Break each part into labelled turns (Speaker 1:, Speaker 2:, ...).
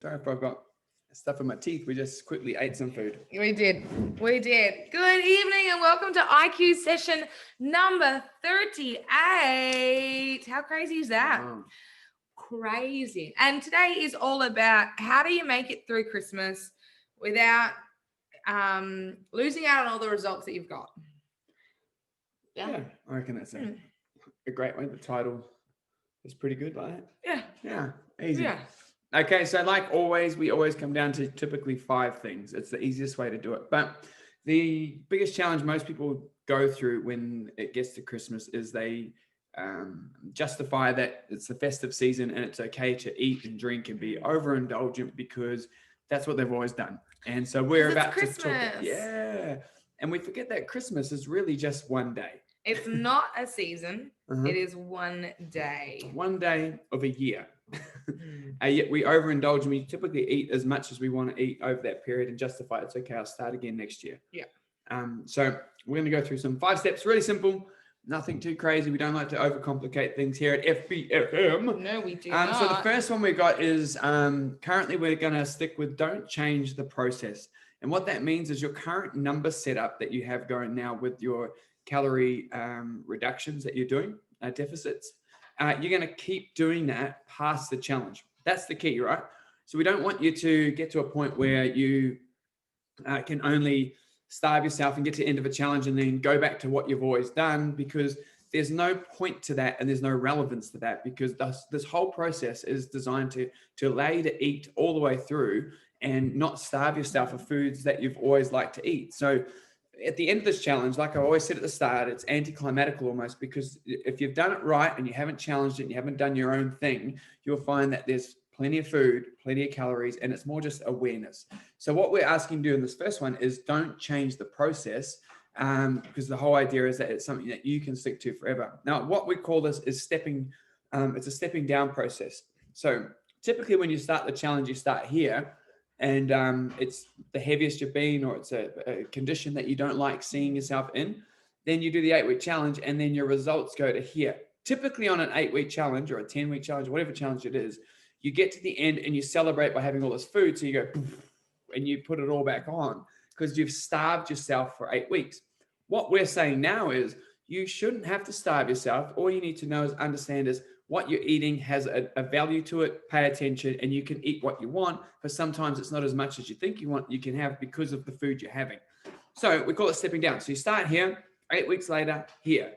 Speaker 1: Sorry if I've got stuff in my teeth. We just quickly ate some food.
Speaker 2: We did. Good evening and welcome to IQ session number 38. How crazy is that?
Speaker 1: Wow.
Speaker 2: Crazy. And today is all about how do you make it through Christmas without losing out on all the results that you've got.
Speaker 1: Yeah, I reckon that's a great way. The title is pretty good, right? Yeah, easy.
Speaker 2: Yeah.
Speaker 1: Okay, so like always, we always come down to typically 5 things. It's the easiest way to do it. But the biggest challenge most people go through when it gets to Christmas is they justify that it's the festive season and it's okay to eat and drink and be overindulgent because that's what they've always done. And so we're about to talk. Yeah. And we forget that Christmas is really just one day.
Speaker 2: It's not a season. It is one day.
Speaker 1: One day of a year. Yet we overindulge and we typically eat as much as we want to eat over that period and justify it's okay, I'll start again next year.
Speaker 2: Yeah.
Speaker 1: So we're going to go through some 5 steps, really simple, nothing too crazy. We don't like to overcomplicate things here at FBFM.
Speaker 2: No, we do not.
Speaker 1: So the first one we got is currently we're going to stick with don't change the process. And what that means is your current number setup that you have going now with your calorie reductions that you're doing, deficits, you're going to keep doing that past the challenge. That's the key, right? So we don't want you to get to a point where you can only starve yourself and get to the end of a challenge and then go back to what you've always done, because there's no point to that and there's no relevance to that, because this whole process is designed to allow you to eat all the way through and not starve yourself of foods that you've always liked to eat. So at the end of this challenge, like I always said at the start, it's anticlimactical almost, because if you've done it right and you haven't challenged it and you haven't done your own thing, you'll find that there's plenty of food, plenty of calories, and it's more just awareness. So what we're asking you to do in this first one is don't change the process, because the whole idea is that it's something that you can stick to forever. Now, what we call this is it's a stepping down process. So typically when you start the challenge, you start here, and it's the heaviest you've been, or it's a condition that you don't like seeing yourself in. Then you do the 8-week challenge, and then your results go to here. Typically on an 8-week challenge or a 10-week challenge, whatever challenge it is, you get to the end and you celebrate by having all this food. So you go and you put it all back on because you've starved yourself for 8 weeks. What we're saying now is you shouldn't have to starve yourself. All you need to know is understand is what you're eating has a value to it. Pay attention, and you can eat what you want, but sometimes it's not as much as you think you can have because of the food you're having. So we call it stepping down. So you start here, 8 weeks later, here.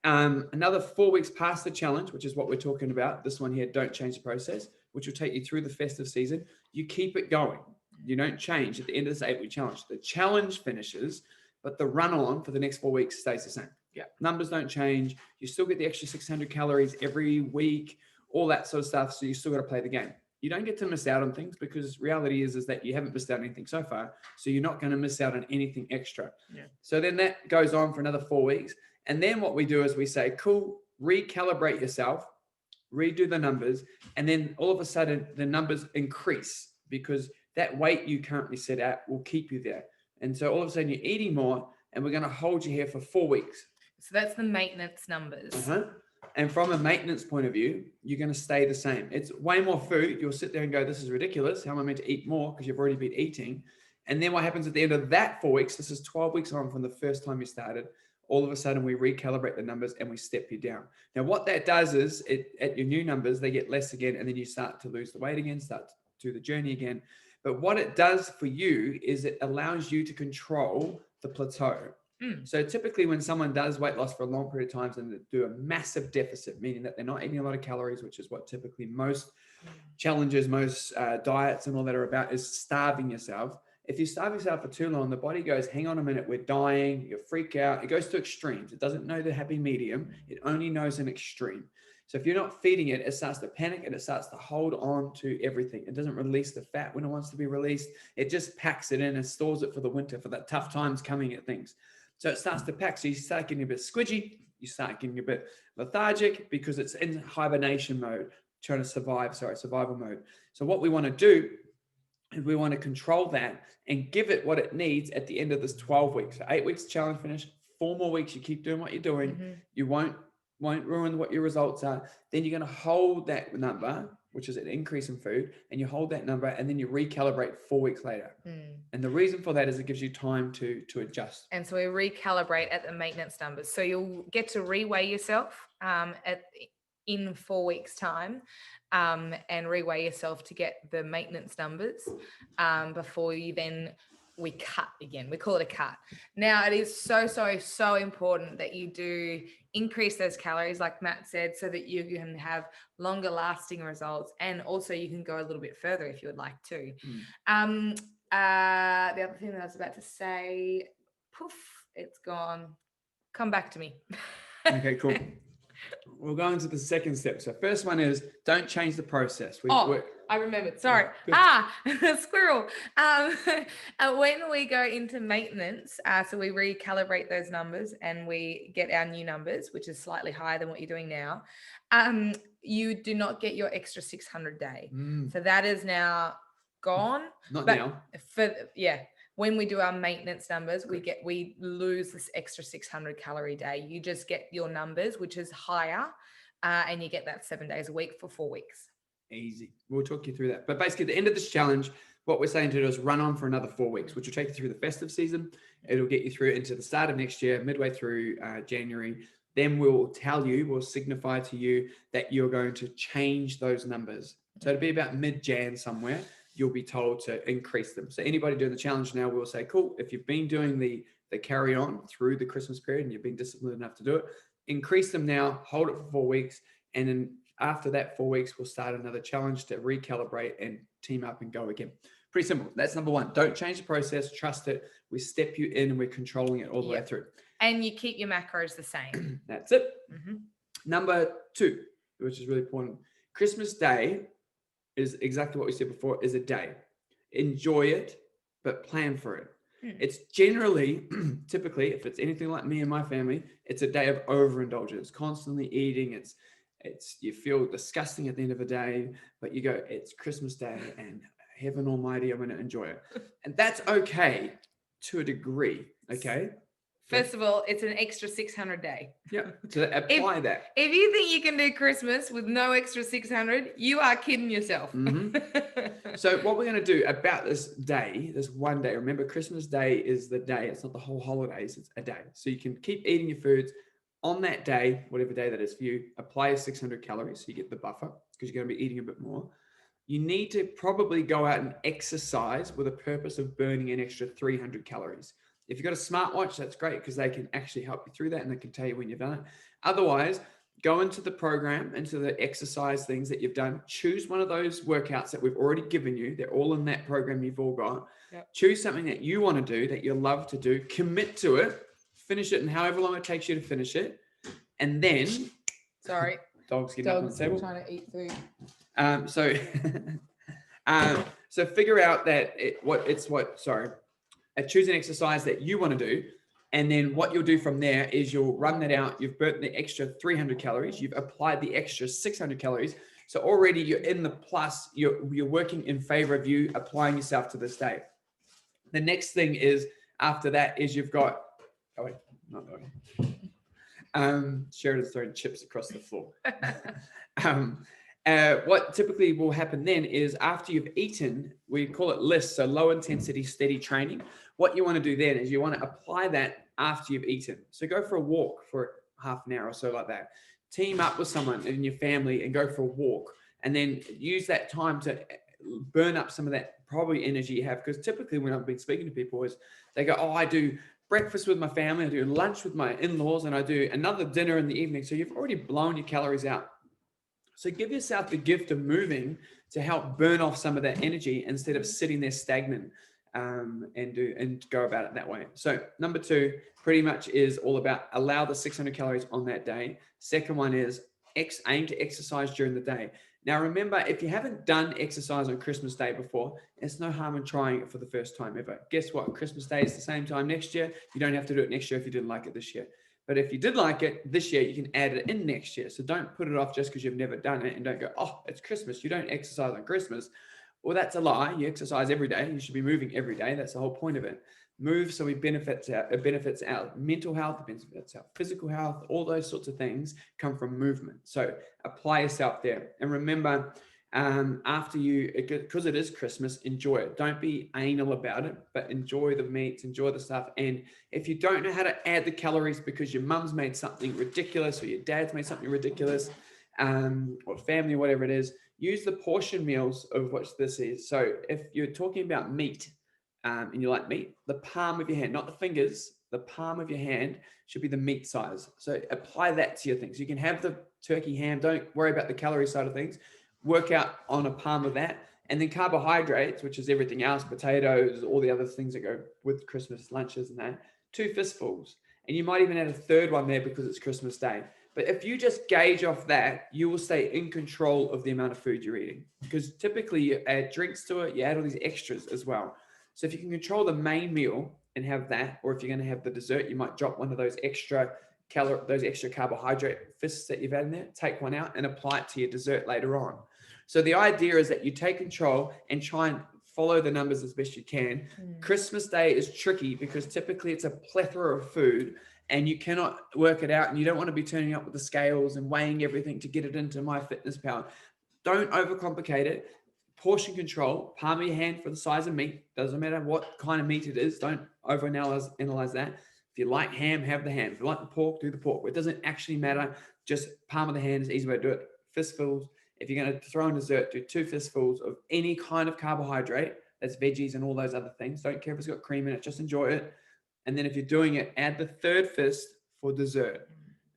Speaker 1: Another 4 weeks past the challenge, which is what we're talking about. This one here, don't change the process, which will take you through the festive season. You keep it going. You don't change at the end of this 8-week challenge. The challenge finishes, but the run on for the next 4 weeks stays the same. Yeah, numbers don't change. You still get the extra 600 calories every week, all that sort of stuff. So you still got to play the game. You don't get to miss out on things, because reality is that you haven't missed out on anything so far. So you're not going to miss out on anything extra. Yeah. So then that goes on for another 4 weeks. And then what we do is we say, cool, recalibrate yourself, redo the numbers. And then all of a sudden the numbers increase, because that weight you currently set at will keep you there. And so all of a sudden you're eating more, and we're going to hold you here for 4 weeks.
Speaker 2: So that's the maintenance numbers.
Speaker 1: And from a maintenance point of view, you're going to stay the same. It's way more food. You'll sit there and go, this is ridiculous. How am I meant to eat more? Because you've already been eating. And then what happens at the end of that 4 weeks, this is 12 weeks on from the first time you started, all of a sudden we recalibrate the numbers and we step you down. Now, what that does is at your new numbers, they get less again, and then you start to lose the weight again, start to do the journey again. But what it does for you is it allows you to control the plateau. So typically when someone does weight loss for a long period of time and they do a massive deficit, meaning that they're not eating a lot of calories, which is what typically most challenges, most diets and all that are about, is starving yourself. If you starve yourself for too long, the body goes, hang on a minute, we're dying, you freak out. It goes to extremes. It doesn't know the happy medium. It only knows an extreme. So if you're not feeding it, it starts to panic and it starts to hold on to everything. It doesn't release the fat when it wants to be released. It just packs it in and stores it for the winter, for that tough times coming at things. So it starts to pack. So you start getting a bit squidgy. You start getting a bit lethargic because it's in hibernation mode, trying to survival mode. So what we want to do is we want to control that and give it what it needs at the end of this 12 weeks. So 8 weeks challenge finish, 4 more weeks, you keep doing what you're doing. You won't ruin what your results are. Then you're going to hold that number which is an increase in food, and you hold that number and then you recalibrate 4 weeks later. And the reason for that is it gives you time to adjust.
Speaker 2: And so we recalibrate at the maintenance numbers. So you'll get to reweigh yourself in 4 weeks' time, and reweigh yourself to get the maintenance numbers before you then we cut again. We call it a cut. Now, it is so important that you do increase those calories, like Matt said, so that you can have longer lasting results, and also you can go a little bit further if you would like to. The other thing that I was about to say, poof, it's gone. Come back to me.
Speaker 1: Okay, cool. We'll go into the second step. So first one is don't change the process.
Speaker 2: I remembered. Sorry. Squirrel. When we go into maintenance, so we recalibrate those numbers and we get our new numbers, which is slightly higher than what you're doing now. You do not get your extra 600 day. So that is now gone. When we do our maintenance numbers, we lose this extra 600 calorie day. You just get your numbers, which is higher, and you get that 7 days a week for 4 weeks.
Speaker 1: Easy. We'll talk you through that. But basically, at the end of this challenge, what we're saying to do is run on for another 4 weeks, which will take you through the festive season. It'll get you through into the start of next year, midway through January. Then we'll signify to you that you're going to change those numbers. So it'll be about mid-Jan somewhere. You'll be told to increase them. So anybody doing the challenge now will say, cool, if you've been doing the carry on through the Christmas period and you've been disciplined enough to do it, increase them now, hold it for 4 weeks. And then after that 4 weeks, we'll start another challenge to recalibrate and team up and go again. Pretty simple. That's number one. Don't change the process. Trust it. We step you in and we're controlling it all the way through.
Speaker 2: And you keep your macros the same.
Speaker 1: That's it. Number two, which is really important. Christmas Day is exactly what we said before, is a day. Enjoy it, but plan for it. It's generally, typically, if it's anything like me and my family, it's a day of overindulgence, constantly eating. It's you feel disgusting at the end of the day, but you go, it's Christmas Day and heaven almighty, I'm going to enjoy it. And that's okay to a degree, okay?
Speaker 2: First of all, it's an extra 600 day.
Speaker 1: Yeah, so apply that.
Speaker 2: If you think you can do Christmas with no extra 600, you are kidding yourself.
Speaker 1: So what we're going to do about this day, this one day, remember Christmas Day is the day. It's not the whole holidays, it's a day. So you can keep eating your foods on that day, whatever day that is for you. Apply your 600 calories so you get the buffer because you're going to be eating a bit more. You need to probably go out and exercise with a purpose of burning an extra 300 calories. If you've got a smartwatch, that's great because they can actually help you through that and they can tell you when you've done it. Otherwise, go into the program, into the exercise things that you've done. Choose one of those workouts that we've already given you. They're all in that program you've all got. Choose something that you want to do, that you love to do. Commit to it. Finish it in however long it takes you to finish it. And then...
Speaker 2: Sorry.
Speaker 1: Dog's getting up on the table.
Speaker 2: Trying to eat food.
Speaker 1: So figure out that choose an exercise that you want to do. And then what you'll do from there is you'll run that out. You've burnt the extra 300 calories. You've applied the extra 600 calories. So already you're in the plus. You're working in favor of you applying yourself to this day. The next thing is after that is you've got, Sheridan's throwing chips across the floor. What typically will happen then is after you've eaten, we call it LIST, so low intensity, steady training. What you want to do then is you want to apply that after you've eaten. So go for a walk for half an hour or so like that. Team up with someone in your family and go for a walk and then use that time to burn up some of that probably energy you have. Because typically when I've been speaking to people is they go, I do breakfast with my family, I do lunch with my in-laws, and I do another dinner in the evening. So you've already blown your calories out. So give yourself the gift of moving to help burn off some of that energy instead of sitting there stagnant and go about it that way. So number two pretty much is all about allow the 600 calories on that day. Second one is aim to exercise during the day. Now, remember, if you haven't done exercise on Christmas Day before, it's no harm in trying it for the first time ever. Guess what? Christmas Day is the same time next year. You don't have to do it next year if you didn't like it this year. But if you did like it this year, you can add it in next year. So don't put it off just because you've never done it and don't go, it's Christmas. You don't exercise on Christmas. Well, that's a lie. You exercise every day. You should be moving every day. That's the whole point of it. Move so it benefits our mental health, it benefits our physical health. All those sorts of things come from movement. So apply yourself there. And remember, after you, because it is Christmas, enjoy it. Don't be anal about it, but enjoy the meats, enjoy the stuff. And if you don't know how to add the calories because your mum's made something ridiculous or your dad's made something ridiculous, or family, whatever it is, use the portion meals of what this is. So if you're talking about meat, and you like meat, the palm of your hand, not the fingers, the palm of your hand should be the meat size. So apply that to your things. You can have the turkey ham. Don't worry about the calorie side of things. Work out on a palm of that. And then carbohydrates, which is everything else, potatoes, all the other things that go with Christmas lunches and that, 2 fistfuls. And you might even add a third one there because it's Christmas Day. But if you just gauge off that, you will stay in control of the amount of food you're eating. Because typically you add drinks to it, you add all these extras as well. So if you can control the main meal and have that, or if you're going to have the dessert, you might drop one of those extra carbohydrate fists that you've had in there, take one out and apply it to your dessert later on. So the idea is that you take control and try and follow the numbers as best you can. Christmas Day is tricky because typically it's a plethora of food and you cannot work it out, and you don't want to be turning up with the scales and weighing everything to get it into MyFitnessPal. Don't overcomplicate it. Portion control, palm of your hand for the size of meat. Doesn't matter what kind of meat it is. Don't overanalyze that. If you like ham, have the ham. If you like the pork, do the pork. It doesn't actually matter. Just palm of the hand is the easy way to do it. Fistfuls. If you're going to throw in dessert, do 2 fistfuls of any kind of carbohydrate. That's veggies and all those other things. Don't care if it's got cream in it. Just enjoy it. And then if you're doing it, add the 3rd fist for dessert.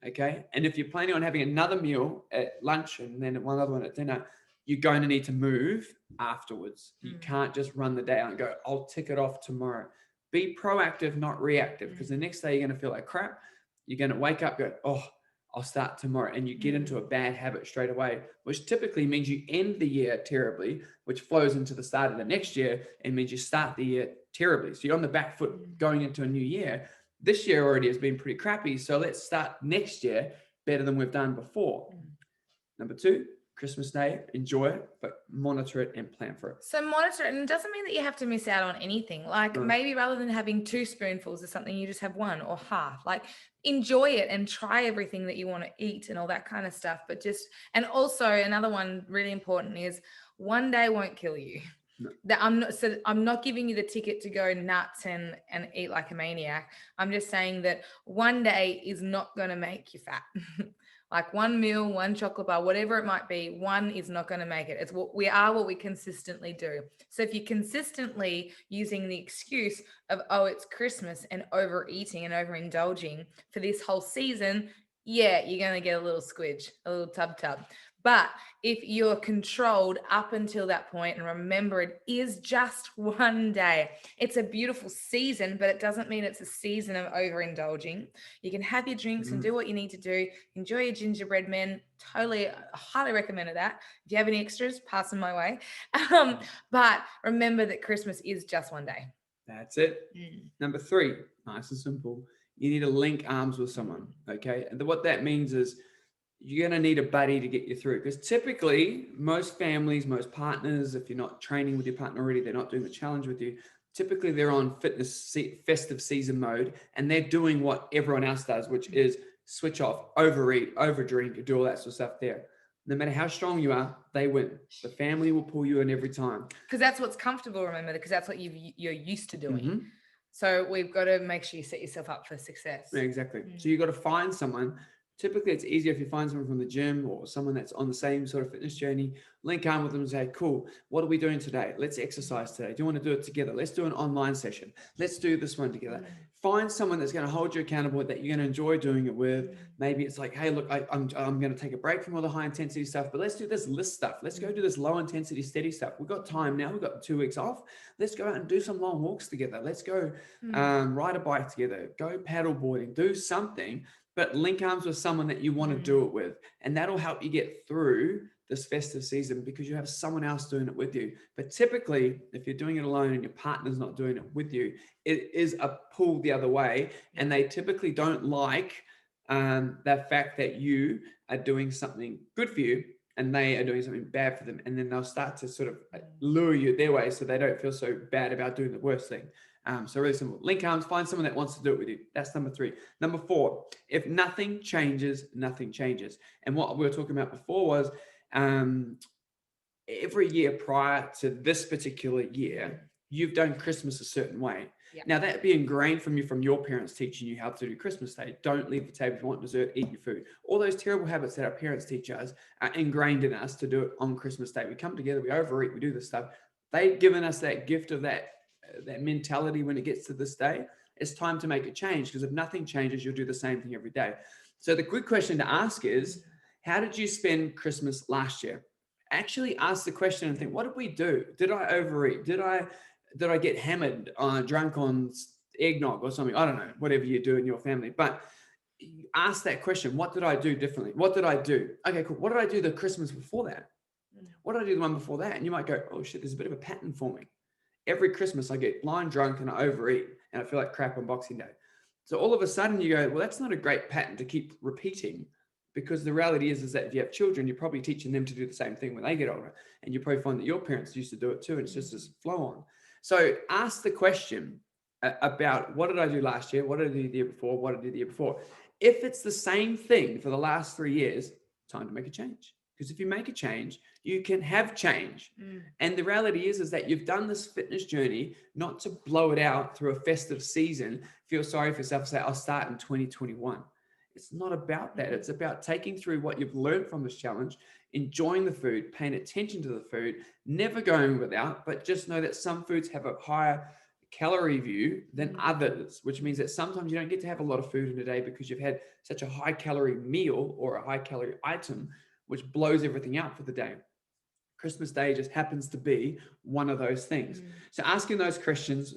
Speaker 1: Okay? And if you're planning on having another meal at lunch and then one other one at dinner, you're going to need to move afterwards. You can't just run the day out and go, I'll tick it off tomorrow. Be proactive, not reactive, because the next day you're going to feel like crap. You're going to wake up, go, oh, I'll start tomorrow. And you get into a bad habit straight away, which typically means you end the year terribly, which flows into the start of the next year and means you start the year terribly. So you're on the back foot going into a new year. This year already has been pretty crappy. So let's start next year better than we've done before. Number 2, Christmas Day, enjoy it, but monitor it and plan for it.
Speaker 2: So monitor it, and it doesn't mean that you have to miss out on anything. Like maybe rather than having 2 spoonfuls of something, you just have 1 or half. Like enjoy it and try everything that you want to eat and all that kind of stuff. But and also another one really important is one day won't kill you. No. That I'm not giving you the ticket to go nuts and eat like a maniac. I'm just saying that one day is not going to make you fat. Like 1 meal, 1 chocolate bar, whatever it might be, 1 is not going to make it. It's what we consistently do. So if you're consistently using the excuse of, oh, it's Christmas, and overeating and overindulging for this whole season, yeah, you're going to get a little squidge, a little tub. But if you're controlled up until that point, and remember, it is just one day. It's a beautiful season, but it doesn't mean it's a season of overindulging. You can have your drinks and do what you need to do. Enjoy your gingerbread men. Totally, highly recommend that. If you have any extras, pass them my way. But remember that Christmas is just one day.
Speaker 1: That's it. Number 3, nice and simple. You need to link arms with someone, okay? And what that means is you're going to need a buddy to get you through, because typically most families, most partners, if you're not training with your partner already, they're not doing the challenge with you, typically they're on festive season mode, and they're doing what everyone else does, which is switch off, overeat, overdrink, do all that sort of stuff there. No matter how strong you are, they win. The family will pull you in every time.
Speaker 2: Because that's what's comfortable, remember, because that's what you're used to doing. So we've got to make sure you set yourself up for success.
Speaker 1: Yeah, exactly. So you've got to find someone. Typically, it's easier if you find someone from the gym or someone that's on the same sort of fitness journey. Link arm with them and say, cool, what are we doing today? Let's exercise today. Do you want to do it together? Let's do an online session. Let's do this one together. Find someone that's going to hold you accountable, that you're going to enjoy doing it with. Maybe it's like, hey, look, I'm going to take a break from all the high intensity stuff, but let's do this list stuff. Let's go do this low intensity, steady stuff. We've got time now. We've got 2 weeks off. Let's go out and do some long walks together. Let's go ride a bike together. Go paddle boarding. Do something. But link arms with someone that you want to do it with. And that'll help you get through this festive season, because you have someone else doing it with you. But typically, if you're doing it alone and your partner's not doing it with you, it is a pull the other way. And they typically don't like the fact that you are doing something good for you and they are doing something bad for them. And then they'll start to sort of lure you their way so they don't feel so bad about doing the worst thing. So really simple. Link arms, find someone that wants to do it with you. That's number 3. Number 4, if nothing changes, nothing changes. And what we were talking about before was every year prior to this particular year, you've done Christmas a certain way.
Speaker 2: Yeah.
Speaker 1: Now that'd be ingrained from your parents teaching you how to do Christmas Day. Don't leave the table if you want dessert, eat your food. All those terrible habits that our parents teach us are ingrained in us to do it on Christmas Day. We come together, we overeat, we do this stuff. They've given us that gift of that mentality when it gets to this day. It's time to make a change, because if nothing changes, you'll do the same thing every day. So the quick question to ask is, how did you spend Christmas last year? Actually ask the question and think, what did we do? Did I overeat? Did I get hammered, drunk on eggnog or something? I don't know, whatever you do in your family. But ask that question. What did I do differently? What did I do? Okay, cool. What did I do the Christmas before that? What did I do the one before that? And you might go, oh shit, there's a bit of a pattern for me. Every Christmas I get blind drunk and I overeat and I feel like crap on Boxing Day. So all of a sudden you go, well, that's not a great pattern to keep repeating, because the reality is that if you have children, you're probably teaching them to do the same thing when they get older. And you probably find that your parents used to do it too. And it's just this flow on. So ask the question about, what did I do last year? What did I do the year before? What did I do the year before? If it's the same thing for the last 3 years, time to make a change. Because if you make a change, you can have change. And the reality is that you've done this fitness journey not to blow it out through a festive season, feel sorry for yourself, say, I'll start in 2021. It's not about that. It's about taking through what you've learned from this challenge, enjoying the food, paying attention to the food, never going without, but just know that some foods have a higher calorie view than others, which means that sometimes you don't get to have a lot of food in a day because you've had such a high calorie meal or a high calorie item, which blows everything out for the day. Christmas Day just happens to be one of those things. So asking those questions,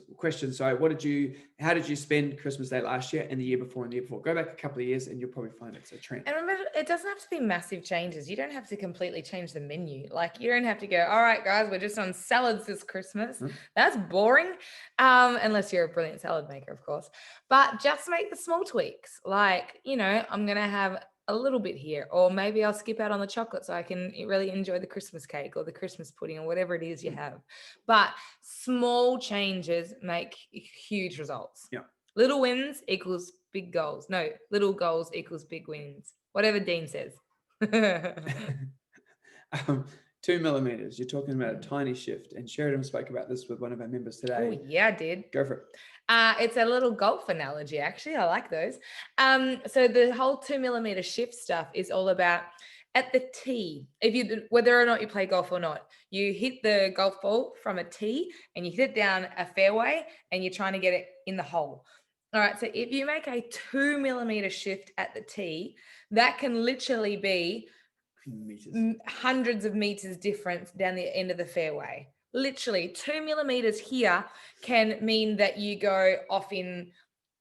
Speaker 1: sorry, how did you spend Christmas Day last year and the year before and the year before? Go back a couple of years and you'll probably find it's a trend.
Speaker 2: And remember, it doesn't have to be massive changes. You don't have to completely change the menu. Like, you don't have to go, all right, guys, we're just on salads this Christmas. That's boring. Unless you're a brilliant salad maker, of course. But just make the small tweaks. Like, I'm going to have a little bit here, or maybe I'll skip out on the chocolate so I can really enjoy the Christmas cake or the Christmas pudding or whatever it is you have. But small changes make huge results.
Speaker 1: Yeah.
Speaker 2: Little wins equals big goals. No, little goals equals big wins. Whatever Dean says.
Speaker 1: 2 millimeters. You're talking about a tiny shift, and Sheridan spoke about this with one of our members today.
Speaker 2: Oh, yeah, I did.
Speaker 1: Go for it.
Speaker 2: It's a little golf analogy, actually. I like those. So the whole 2 millimeter shift stuff is all about at the tee. Whether or not you play golf or not, you hit the golf ball from a tee and you hit it down a fairway and you're trying to get it in the hole. All right. So if you make a 2 millimeter shift at the tee, that can literally be hundreds of meters difference down the end of the fairway. Literally 2 millimeters here can mean that you go off in,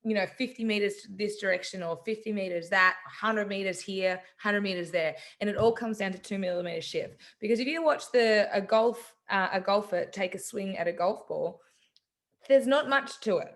Speaker 2: 50 meters this direction or 50 meters that, 100 meters here, 100 meters there. And it all comes down to 2 millimeter shift. Because if you watch a golfer take a swing at a golf ball, there's not much to it.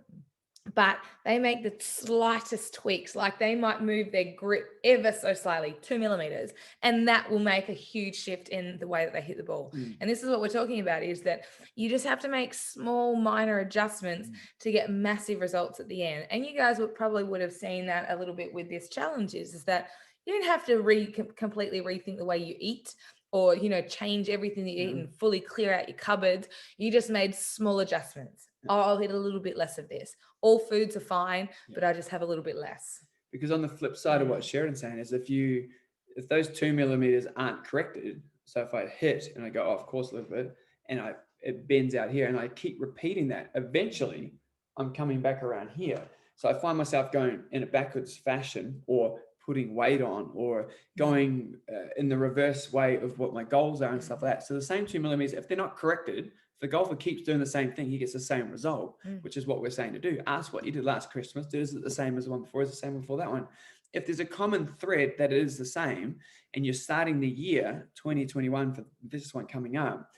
Speaker 2: But they make the slightest tweaks, like they might move their grip ever so slightly, 2 millimeters, and that will make a huge shift in the way that they hit the ball. And this is what we're talking about, is that you just have to make small, minor adjustments to get massive results at the end. And you guys would have seen that a little bit with this challenge, is that you don't have to completely rethink the way you eat, or, change everything that you eat and fully clear out your cupboards. You just made small adjustments. Oh, I'll eat a little bit less of this. All foods are fine, but I just have a little bit less.
Speaker 1: Because on the flip side of what Sheridan's saying is, if those 2 millimeters aren't corrected, so if I hit and I go off course a little bit and it bends out here and I keep repeating that, eventually I'm coming back around here. So I find myself going in a backwards fashion, or putting weight on, or going in the reverse way of what my goals are and stuff like that. So the same 2 millimeters, if they're not corrected, if the golfer keeps doing the same thing, he gets the same result, which is what we're saying to do. Ask what you did last Christmas. Is it the same as the one before? Is it the same before that one? If there's a common thread that it is the same, and you're starting the year 2021 for this one coming up,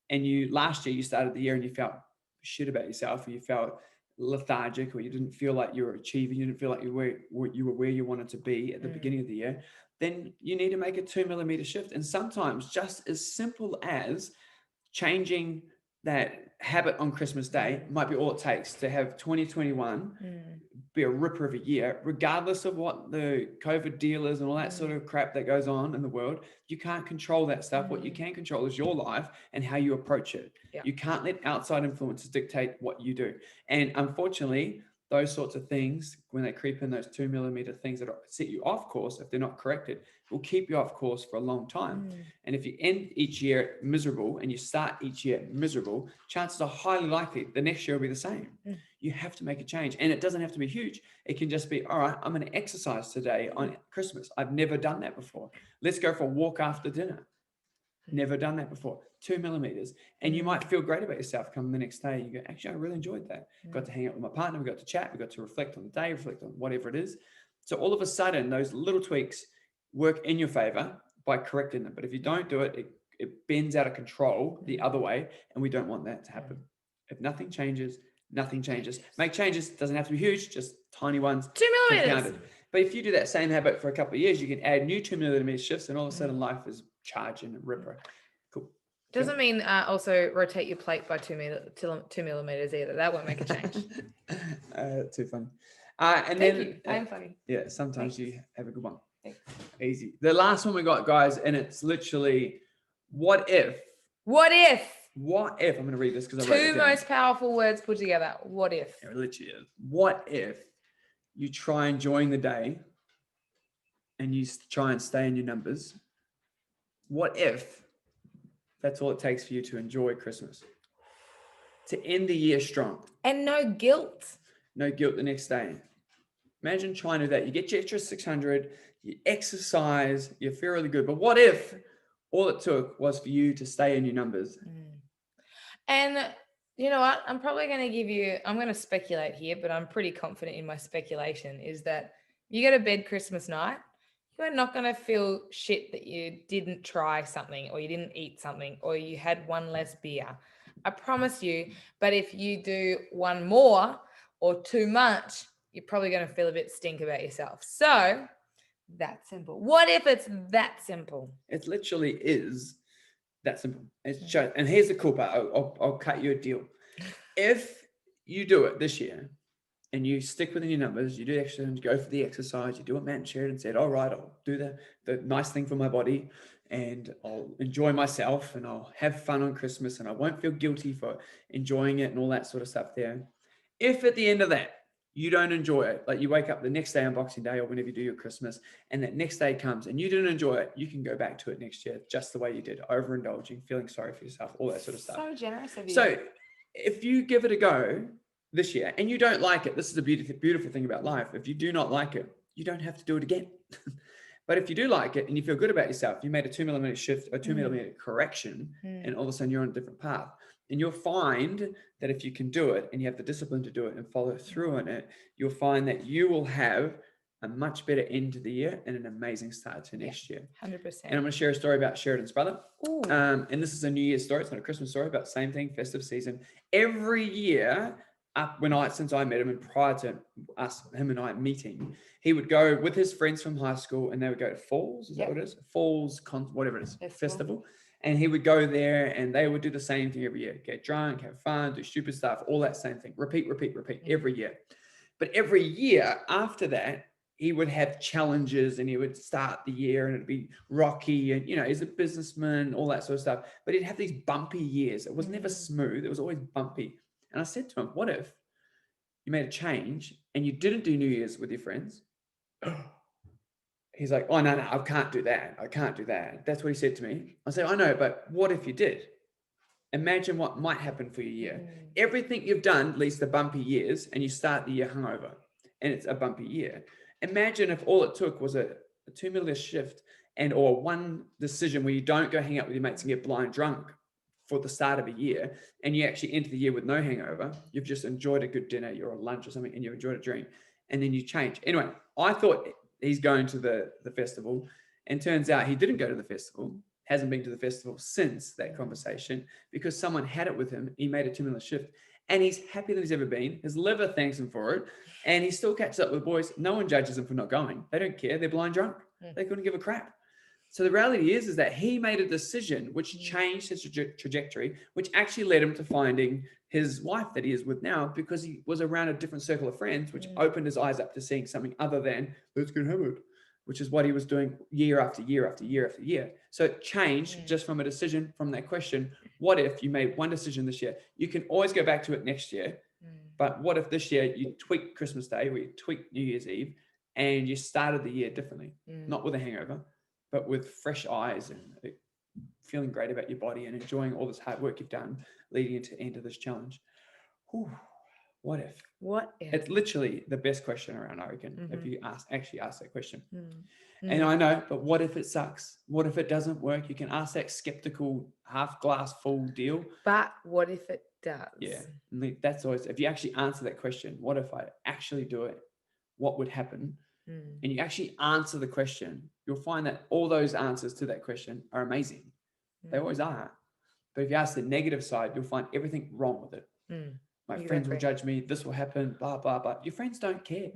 Speaker 1: and last year you started the year and you felt shit about yourself, or you felt lethargic, or you didn't feel like you were achieving, you didn't feel like you were where you wanted to be at the beginning of the year, then you need to make a 2 millimeter shift. And sometimes just as simple as changing that habit on Christmas Day might be all it takes to have 2021 be a ripper of a year, regardless of what the COVID deal is and all that sort of crap that goes on in the world. You can't control that stuff. What you can control is your life and how you approach it.
Speaker 2: Yeah.
Speaker 1: You can't let outside influences dictate what you do. And unfortunately, those sorts of things, when they creep in, those 2mm things that set you off course, if they're not corrected, will keep you off course for a long time. And if you end each year miserable and you start each year miserable, chances are highly likely the next year will be the same. You have to make a change. And it doesn't have to be huge. It can just be, all right, I'm going to exercise today on Christmas. I've never done that before. Let's go for a walk after dinner. Never done that before. 2mm. And you might feel great about yourself come the next day. You go, actually, I really enjoyed that. Got to hang out with my partner. We got to chat. We got to reflect on the day, reflect on whatever it is. So all of a sudden, those little tweaks work in your favor by correcting them. But if you don't do it, it bends out of control the other way. And we don't want that to happen. If nothing changes, nothing changes. Make changes. Doesn't have to be huge, just tiny ones.
Speaker 2: 2mm.
Speaker 1: Compounded. But if you do that same habit for a couple of years, you can add new 2mm shifts, and all of a sudden life is charging and ripper. Cool.
Speaker 2: Doesn't mean also rotate your plate by 2mm either. That won't make a change.
Speaker 1: Too funny.
Speaker 2: Thank you. I am funny.
Speaker 1: Yeah, sometimes you have a good one.
Speaker 2: Thanks.
Speaker 1: Easy. The last one we got, guys, and it's literally, what if?
Speaker 2: What if?
Speaker 1: What if? I'm going to read this because I wrote it
Speaker 2: Two
Speaker 1: down.
Speaker 2: most powerful words put together. What if?
Speaker 1: It literally is. What if you try enjoying the day and you try and stay in your numbers? What if that's all it takes for you to enjoy Christmas? To end the year strong.
Speaker 2: And no guilt.
Speaker 1: No guilt the next day. Imagine trying to do that. You get your extra 600, you exercise, you feel really good. But what if all it took was for you to stay in your numbers?
Speaker 2: And you know what? I'm probably going to I'm going to speculate here, but I'm pretty confident in my speculation is that you go to bed Christmas night, you are not going to feel shit that you didn't try something or you didn't eat something or you had one less beer. I promise you. But if you do one more or too much, you're probably going to feel a bit stink about yourself. So that's simple. What if it's that simple?
Speaker 1: It literally is that simple. It's just, and here's the cool part. I'll cut you a deal. If you do it this year and you stick within your numbers, you do exercise, you go for the exercise, you do what Matt shared and said, all right, I'll do the nice thing for my body and I'll enjoy myself and I'll have fun on Christmas and I won't feel guilty for enjoying it and all that sort of stuff there. If at the end of that, you don't enjoy it, like you wake up the next day on Boxing Day or whenever you do your Christmas and that next day comes and you didn't enjoy it, you can go back to it next year just the way you did, overindulging, feeling sorry for yourself, all that sort of stuff.
Speaker 2: So generous of you.
Speaker 1: So if you give it a go this year and you don't like it, this is the beautiful thing about life. If you do not like it, you don't have to do it again. But if you do like it and you feel good about yourself, you made a 2mm shift, a 2mm correction, and all of a sudden you're on a different path. And you'll find that if you can do it and you have the discipline to do it and follow through on it, you'll find that you will have a much better end to the year and an amazing start to next year.
Speaker 2: 100%.
Speaker 1: And I'm going to share a story about Sheridan's brother. And this is a New Year's story. It's not a Christmas story, but same thing, festive season. Every year, since I met him and prior to him and I meeting, he would go with his friends from high school and they would go to Falls. Is that what it is? Falls, whatever it is, festival. And he would go there and they would do the same thing every year. Get drunk, have fun, do stupid stuff, all that same thing. Repeat every year. But every year after that, he would have challenges and he would start the year and it'd be rocky and, he's a businessman, all that sort of stuff. But he'd have these bumpy years. It was never smooth. It was always bumpy. And I said to him, what if you made a change and you didn't do New Year's with your friends? He's like, oh, no, I can't do that. I can't do that. That's what he said to me. I said, I know, but what if you did? Imagine what might happen for your year. Everything you've done leads to bumpy years and you start the year hungover and it's a bumpy year. Imagine if all it took was a 2mm shift or one decision where you don't go hang out with your mates and get blind drunk for the start of a year and you actually enter the year with no hangover. You've just enjoyed a good dinner, you're on lunch or something and you've enjoyed a drink and then you change. Anyway, I thought he's going to the festival and turns out he didn't go to the festival, hasn't been to the festival since that conversation because someone had it with him. He made a 2mm shift and he's happier than he's ever been. His liver thanks him for it and he still catches up with boys. No one judges him for not going. They don't care. They're blind drunk. They couldn't give a crap. So the reality is that he made a decision which changed his trajectory, which actually led him to finding his wife that he is with now, because he was around a different circle of friends, which opened his eyes up to seeing something other than let's get hammered, which is what he was doing year after year after year after year. So it changed just from a decision from that question. What if you made one decision this year? You can always go back to it next year. But what if this year you tweak Christmas Day, or you tweak New Year's Eve, and you started the year differently, not with a hangover, but with fresh eyes and feeling great about your body and enjoying all this hard work you've done leading into the end of this challenge. Whew. What if?
Speaker 2: What if?
Speaker 1: It's literally the best question around, I reckon, if you actually ask that question. And
Speaker 2: Mm.
Speaker 1: I know, but what if it sucks? What if it doesn't work? You can ask that skeptical, half glass full deal.
Speaker 2: But what if it does?
Speaker 1: Yeah. And that's always, if you actually answer that question, what if I actually do it? What would happen? And you actually answer the question, you'll find that all those answers to that question are amazing. They always are. But if you ask the negative side, you'll find everything wrong with it. My friends will judge me. This will happen, blah, blah, blah. Your friends don't care.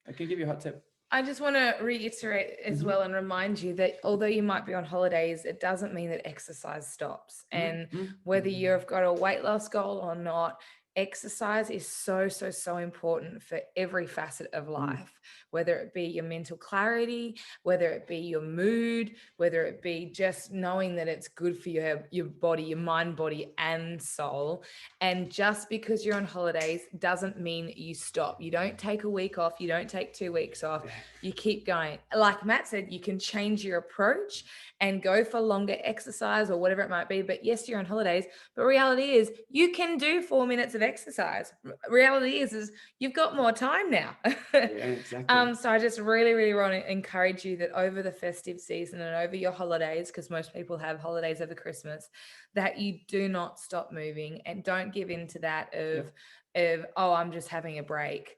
Speaker 1: I can give you a hot tip.
Speaker 2: I just want to reiterate as well and remind you that although you might be on holidays, it doesn't mean that exercise stops. And whether you've got a weight loss goal or not, exercise is so important for every facet of life, whether it be your mental clarity, whether it be your mood, whether it be just knowing that it's good for your body, your mind, body, and soul. And just because you're on holidays doesn't mean you stop. You don't take a week off. You don't take 2 weeks off. You keep going. Like Matt said, you can change your approach and go for longer exercise or whatever it might be. But yes, you're on holidays, but reality is you can do 4 minutes of exercise. Reality is you've got more time now.
Speaker 1: Yeah, exactly.
Speaker 2: So I just really want to encourage you that over the festive season and over your holidays, because most people have holidays over Christmas, that you do not stop moving and don't give in to that of oh, I'm just having a break.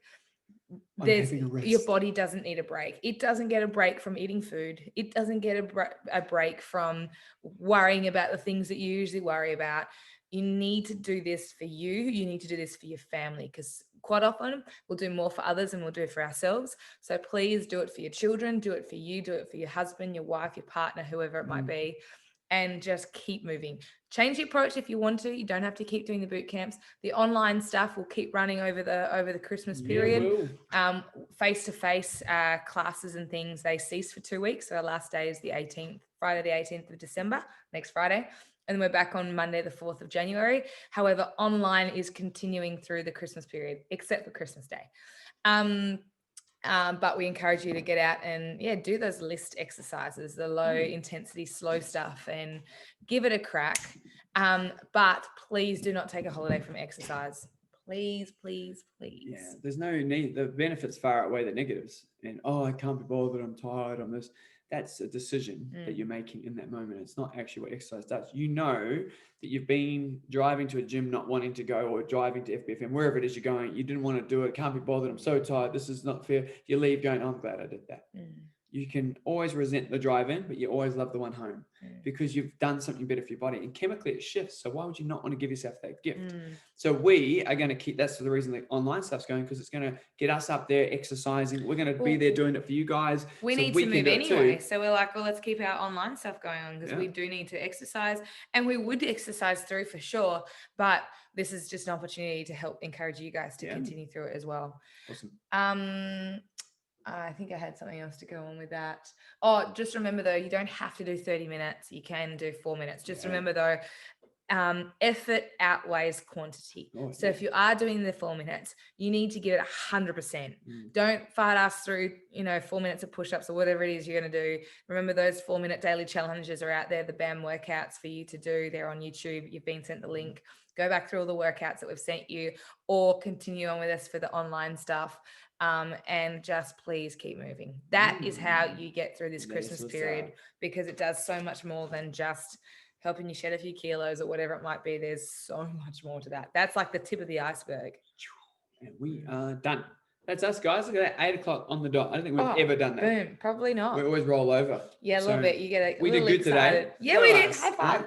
Speaker 2: Your body doesn't need a break. It doesn't get a break from eating food. It doesn't get a break from worrying about the things that you usually worry about. You need to do this for you. You need to do this for your family, because quite often we'll do more for others than we'll do for ourselves. So please do it for your children, do it for you, do it for your husband, your wife, your partner, whoever it might be, and just keep moving. Change the approach if you want to. You don't have to keep doing the boot camps. The online stuff will keep running over the Christmas period. Face-to-face classes and things, they cease for 2 weeks. So our last day is the 18th, Friday the 18th of December, next Friday. And we're back on Monday, the 4th of January. However, online is continuing through the Christmas period, except for Christmas Day. But we encourage you to get out and do those list exercises, the low intensity, slow stuff, and give it a crack. But please do not take a holiday from exercise. Please. Yeah,
Speaker 1: there's no need. The benefits far outweigh the negatives. And I can't be bothered. I'm tired. I'm this. That's a decision that you're making in that moment. It's not actually what exercise does. You know that you've been driving to a gym not wanting to go, or driving to FBFM, wherever it is you're going. You didn't want to do it. Can't be bothered. I'm so tired. This is not fair. You leave going, I'm glad I did that. You can always resent the drive in, but you always love the one home because you've done something better for your body, and chemically it shifts. So why would you not want to give yourself that gift? So we are going to keep, that's the reason the online stuff's going, because it's going to get us up there exercising. We're going to be there doing it for you guys.
Speaker 2: We need to move anyway. So we're like, well, let's keep our online stuff going on, because we do need to exercise, and we would exercise through for sure. But this is just an opportunity to help encourage you guys to continue through it as well.
Speaker 1: Awesome.
Speaker 2: I think I had something else to go on with that. Oh, just remember though, you don't have to do 30 minutes. You can do 4 minutes. Just remember though, effort outweighs quantity. So if you are doing the 4 minutes, you need to give it 100%. Don't fart ass through, 4 minutes of push-ups or whatever it is you're going to do. Remember, those 4-minute daily challenges are out there, the BAM workouts for you to do. They're on YouTube. You've been sent the link. Go back through all the workouts that we've sent you, or continue on with us for the online stuff. And just please keep moving. That is how you get through this Christmas period, because it does so much more than just helping you shed a few kilos or whatever it might be. There's so much more to that. That's like the tip of the iceberg.
Speaker 1: And we are done. That's us, guys. Look at that, 8 o'clock on the dot. I don't think we've ever done that.
Speaker 2: Boom. Probably not.
Speaker 1: We always roll over.
Speaker 2: Yeah, a little bit. You get a
Speaker 1: we
Speaker 2: little
Speaker 1: did good
Speaker 2: excited.
Speaker 1: today.
Speaker 2: Yeah, we did. High five.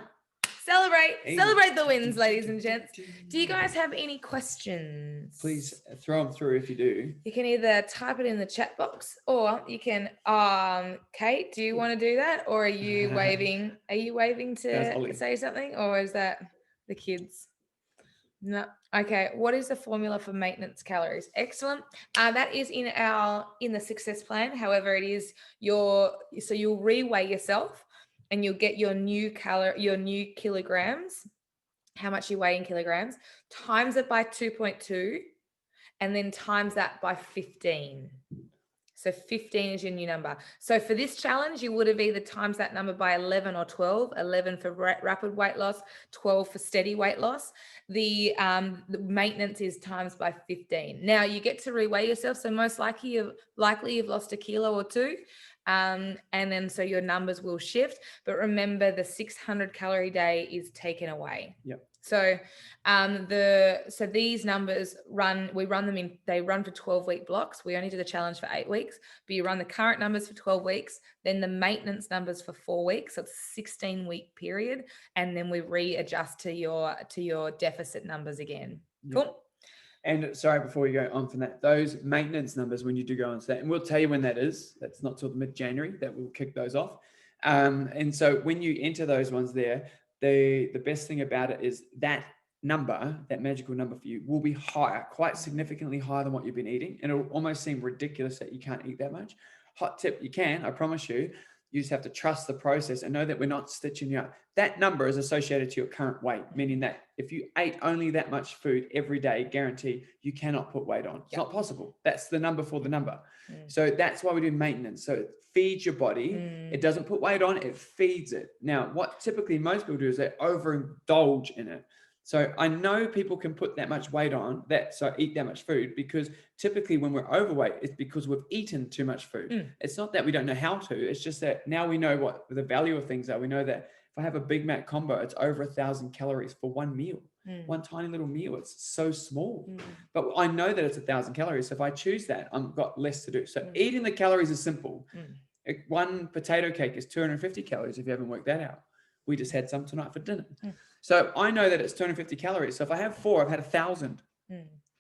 Speaker 2: Celebrate the wins, ladies and gents. Do you guys have any questions?
Speaker 1: Please throw them through if you do.
Speaker 2: You can either type it in the chat box, or you can Kate, do you want to do that, or are you waving? Are you waving to say something, or is that the kids? No. Okay. What is the formula for maintenance calories? Excellent. That is in the success plan. However, it is so you'll reweigh yourself and you'll get your new kilograms, how much you weigh in kilograms, times it by 2.2, and then times that by 15. So 15 is your new number. So for this challenge, you would have either times that number by 11 or 12, 11 for rapid weight loss, 12 for steady weight loss. The maintenance is times by 15. Now you get to reweigh yourself. So most likely you've lost a kilo or two. And then so your numbers will shift. But remember, the 600 calorie day is taken away.
Speaker 1: Yep.
Speaker 2: So these numbers they run for 12-week blocks. We only do the challenge for 8 weeks, but you run the current numbers for 12 weeks, then the maintenance numbers for 4 weeks. So it's a 16-week period. And then we readjust to your deficit numbers again. Yep. Cool.
Speaker 1: And sorry, before we go on from that, those maintenance numbers, when you do go on to that, and we'll tell you when that is, that's not till mid-January that we'll kick those off. And so when you enter those ones there, the best thing about it is that number, that magical number for you, will be higher, quite significantly higher than what you've been eating. And it'll almost seem ridiculous that you can't eat that much. Hot tip, you can, I promise you. You just have to trust the process and know that we're not stitching you up. That number is associated to your current weight, meaning that if you ate only that much food every day, guarantee you cannot put weight on. It's not possible. That's the number for the number. So that's why we do maintenance. So it feeds your body. It doesn't put weight on, it feeds it. Now, what typically most people do is they overindulge in it. So I know people can put that much weight on, eat that much food, because typically when we're overweight, it's because we've eaten too much food. It's not that we don't know how to, it's just that now we know what the value of things are. We know that if I have a Big Mac combo, it's over 1,000 calories for one meal, one tiny little meal. It's so small, but I know that it's 1,000 calories. So if I choose that, I've got less to do. So eating the calories is simple. One potato cake is 250 calories if you haven't worked that out. We just had some tonight for dinner. So I know that it's 250 calories. So if I have 4, I've had 1,000.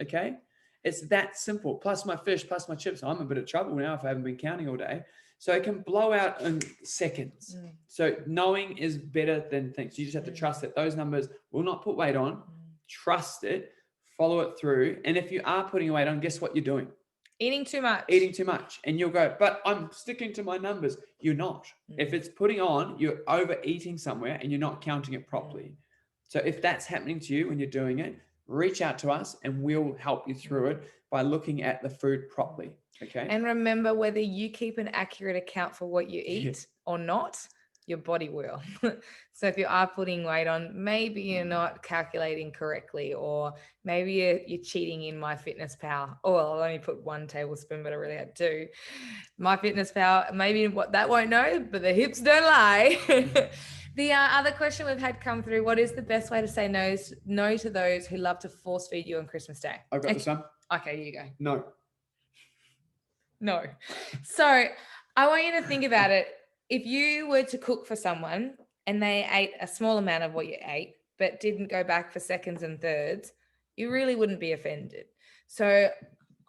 Speaker 1: Okay. It's that simple. Plus my fish, plus my chips. I'm in a bit of trouble now if I haven't been counting all day. So it can blow out in seconds. So knowing is better than things. You just have to trust that those numbers will not put weight on. Trust it, follow it through. And if you are putting weight on, guess what you're doing?
Speaker 2: Eating too much.
Speaker 1: And you'll go, but I'm sticking to my numbers. You're not. If it's putting on, you're overeating somewhere and you're not counting it properly. So if that's happening to you when you're doing it, reach out to us and we'll help you through it by looking at the food properly. Okay.
Speaker 2: And remember, whether you keep an accurate account for what you eat or not, your body will. So if you are putting weight on, maybe you're not calculating correctly, or maybe you're cheating in MyFitnessPal. Oh, well, I'll only put 1 tablespoon, but I really had 2. MyFitnessPal, maybe that won't know, but the hips don't lie. The other question we've had come through: what is the best way to say no to those who love to force feed you on Christmas Day?
Speaker 1: I've got this one.
Speaker 2: Okay, you go.
Speaker 1: No.
Speaker 2: So I want you to think about it. If you were to cook for someone and they ate a small amount of what you ate, but didn't go back for seconds and thirds, you really wouldn't be offended. So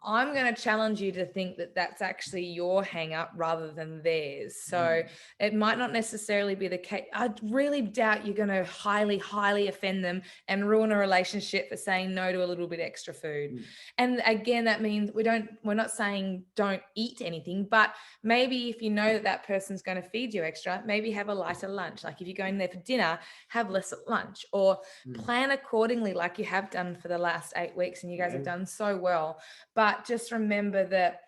Speaker 2: I'm going to challenge you to think that that's actually your hang up rather than theirs. So it might not necessarily be the case. I really doubt you're going to highly, highly offend them and ruin a relationship for saying no to a little bit extra food. And again, that means we're not saying don't eat anything, but maybe if you know that person's going to feed you extra, maybe have a lighter lunch. Like if you're going there for dinner, have less at lunch, or plan accordingly like you have done for the last 8 weeks, and you guys have done so well. But just remember that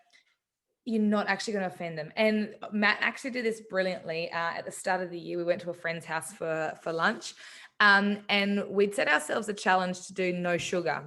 Speaker 2: you're not actually going to offend them. And Matt actually did this brilliantly at the start of the year. We went to a friend's house for lunch, and we'd set ourselves a challenge to do no sugar.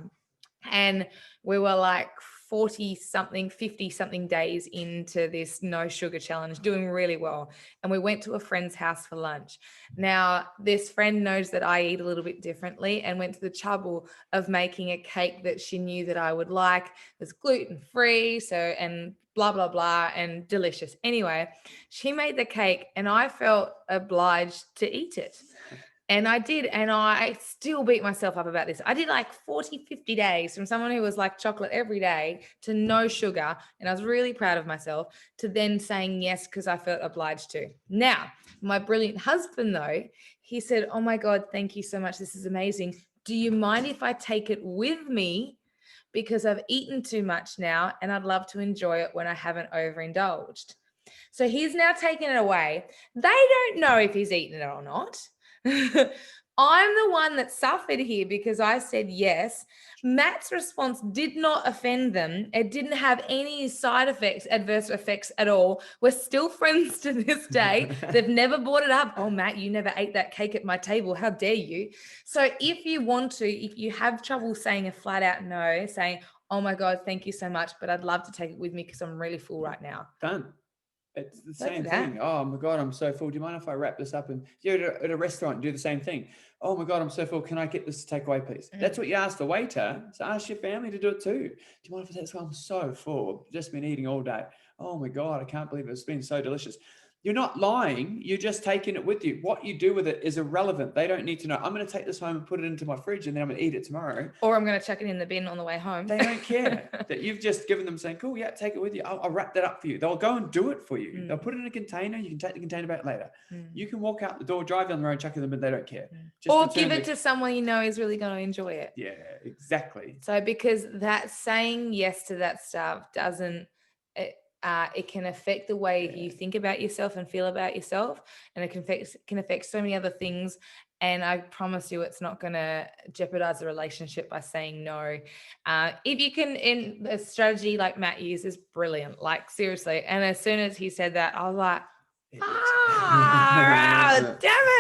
Speaker 2: And we were like 40-something, 50-something days into this no sugar challenge, doing really well. And we went to a friend's house for lunch. Now, this friend knows that I eat a little bit differently and went to the trouble of making a cake that she knew that I would like. It was gluten-free, and blah, blah, blah, and delicious. Anyway, she made the cake and I felt obliged to eat it. And I did, and I still beat myself up about this. I did like 40, 50 days from someone who was like chocolate every day to no sugar. And I was really proud of myself, to then saying yes because I felt obliged to. Now, my brilliant husband, though, he said, oh my God, thank you so much. This is amazing. Do you mind if I take it with me? Because I've eaten too much now and I'd love to enjoy it when I haven't overindulged. So he's now taken it away. They don't know if he's eaten it or not. I'm the one that suffered here because I said yes. Matt's response did not offend them. It didn't have any side effects, adverse effects at all. We're still friends to this day. They've never brought it up. Oh, Matt, you never ate that cake at my table. How dare you? So if you want to, if you have trouble saying a flat out no, saying, oh my God, thank you so much, but I'd love to take it with me because I'm really full right now.
Speaker 1: Done. It's the
Speaker 2: That's
Speaker 1: same
Speaker 2: that.
Speaker 1: thing. Oh my God, I'm so full. Do you mind if I wrap this up? And you're at a restaurant, do the same thing. Oh my God, I'm so full. Can I get this to take away, please? That's what you ask the waiter. So ask your family to do it too. Do you mind if I take this? I'm so full. I've just been eating all day. Oh my God, I can't believe it's been so delicious. You're not lying. You're just taking it with you. What you do with it is irrelevant. They don't need to know. I'm going to take this home and put it into my fridge and then I'm going to eat it tomorrow.
Speaker 2: Or I'm going to chuck it in the bin on the way home.
Speaker 1: They don't care that you've just given them saying, cool, yeah, take it with you. I'll wrap that up for you. They'll go and do it for you. They'll put it in a container. You can take the container back later. You can walk out the door, drive down the road, chuck it in the bin. They don't care. Just
Speaker 2: or give it to someone you know is really going to enjoy it.
Speaker 1: Yeah, exactly.
Speaker 2: So because that saying yes to that stuff doesn't, it can affect the way you think about yourself and feel about yourself, and it can affect so many other things. And I promise you, it's not going to jeopardize the relationship by saying no. If you can, in a strategy like Matt uses, brilliant. Like seriously. And as soon as he said that, I was like, damn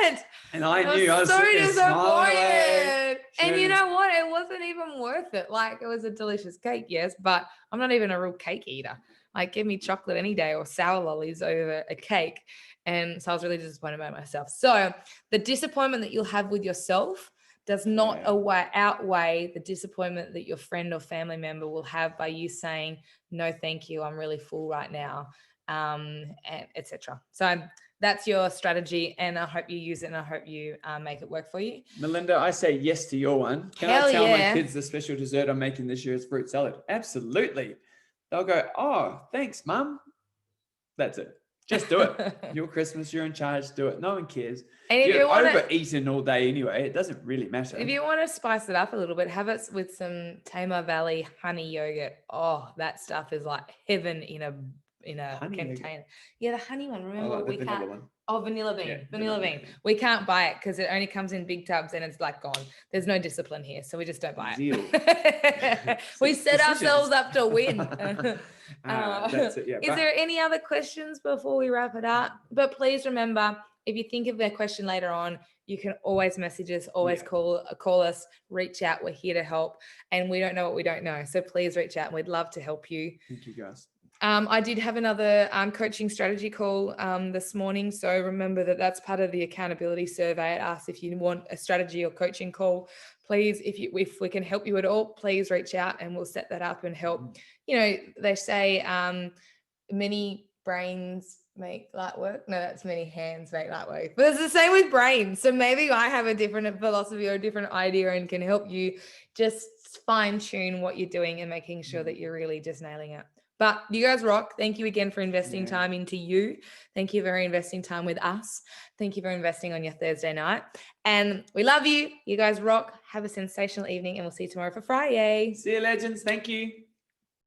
Speaker 2: it.
Speaker 1: And I knew I was
Speaker 2: so disappointed. And you
Speaker 1: Sure.
Speaker 2: know what? It wasn't even worth it. Like, it was a delicious cake, yes, but I'm not even a real cake eater. Like, give me chocolate any day or sour lollies over a cake. And so I was really disappointed by myself. So the disappointment that you'll have with yourself does not outweigh the disappointment that your friend or family member will have by you saying, no, thank you, I'm really full right now, and etc. So that's your strategy, and I hope you use it, and I hope you make it work for you.
Speaker 1: Melinda, I say yes to your one. Can I tell my kids the special dessert I'm making this year is fruit salad? Absolutely. They'll go, oh, thanks, Mum. That's it. Just do it. Your Christmas, you're in charge. Do it. No one cares. And if you're overeating all day anyway, it doesn't really matter.
Speaker 2: If you want to spice it up a little bit, have it with some Tamar Valley honey yogurt. Oh, that stuff is like heaven in a honey container. Yogurt. Yeah, the honey one. Remember we can't. One. Oh, vanilla bean. Yeah, vanilla bean. We can't buy it because it only comes in big tubs and it's like gone. There's no discipline here, so we just don't buy it. We set ourselves up to win. That's it, yeah. Is there any other questions before we wrap it up? But please remember, if you think of a question later on, you can always message us, always call us, reach out. We're here to help, and we don't know what we don't know. So please reach out, and we'd love to help you.
Speaker 1: Thank you, guys.
Speaker 2: I did have another coaching strategy call this morning. So remember that that's part of the accountability survey. It asks if you want a strategy or coaching call. Please, if we can help you at all, please reach out and we'll set that up and help. You know, they say many brains make light work. No, that's many hands make light work. But it's the same with brains. So maybe I have a different philosophy or a different idea and can help you just fine tune what you're doing and making sure that you're really just nailing it. But you guys rock. Thank you again for investing time into you. Thank you for investing time with us. Thank you for investing on your Thursday night. And we love you. You guys rock. Have a sensational evening, and we'll see you tomorrow for Friday.
Speaker 1: See you, legends. Thank you.